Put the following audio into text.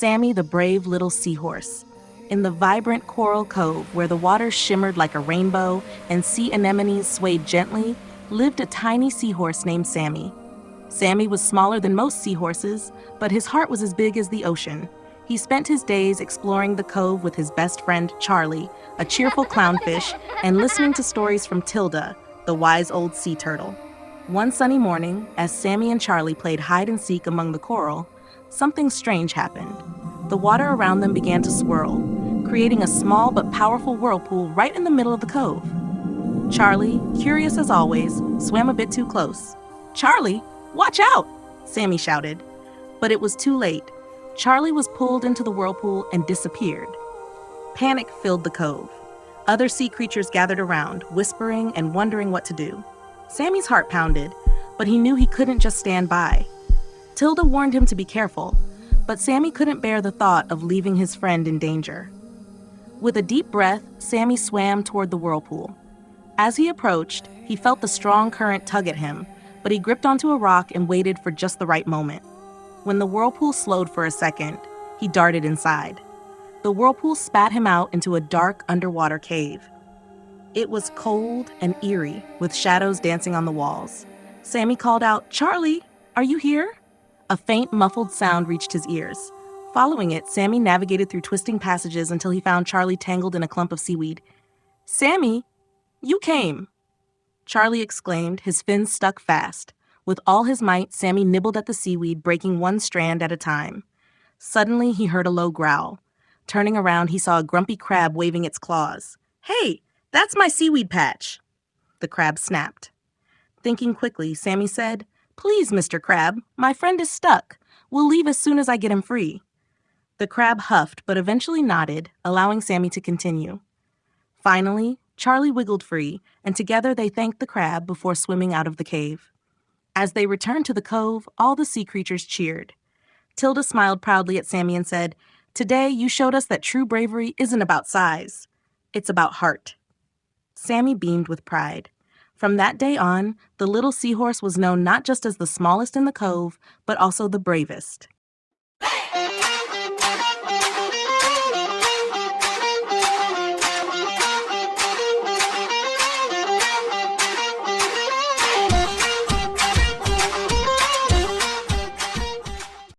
Sammy the Brave little seahorse. In the vibrant coral cove where the water shimmered like a rainbow and sea anemones swayed gently, lived a tiny seahorse named Sammy. Sammy was smaller than most seahorses, but his heart was as big as the ocean. He spent his days exploring the cove with his best friend Charlie, a cheerful clownfish, and listening to stories from Tilda, the wise old sea turtle. One sunny morning, as Sammy and Charlie played hide and seek among the coral, something strange happened. The water around them began to swirl, creating a small but powerful whirlpool right in the middle of the cove. Charlie, curious as always, swam a bit too close. "Charlie, watch out!" Sammy shouted. But it was too late. Charlie was pulled into the whirlpool and disappeared. Panic filled the cove. Other sea creatures gathered around, whispering and wondering what to do. Sammy's heart pounded, but he knew he couldn't just stand by. Tilda warned him to be careful, but Sammy couldn't bear the thought of leaving his friend in danger. With a deep breath, Sammy swam toward the whirlpool. As he approached, he felt the strong current tug at him, but he gripped onto a rock and waited for just the right moment. When the whirlpool slowed for a second, he darted inside. The whirlpool spat him out into a dark underwater cave. It was cold and eerie, with shadows dancing on the walls. Sammy called out, "Charlie, are you here?" A faint, muffled sound reached his ears. Following it, Sammy navigated through twisting passages until he found Charlie tangled in a clump of seaweed. "Sammy, you came!" Charlie exclaimed, his fins stuck fast. With all his might, Sammy nibbled at the seaweed, breaking one strand at a time. Suddenly, he heard a low growl. Turning around, he saw a grumpy crab waving its claws. "Hey, that's my seaweed patch!" The crab snapped. Thinking quickly, Sammy said, "Please, Mr. Crab, my friend is stuck. We'll leave as soon as I get him free." The crab huffed, but eventually nodded, allowing Sammy to continue. Finally, Charlie wiggled free, and together they thanked the crab before swimming out of the cave. As they returned to the cove, all the sea creatures cheered. Tilda smiled proudly at Sammy and said, "Today you showed us that true bravery isn't about size. It's about heart." Sammy beamed with pride. From that day on, the little seahorse was known not just as the smallest in the cove, but also the bravest.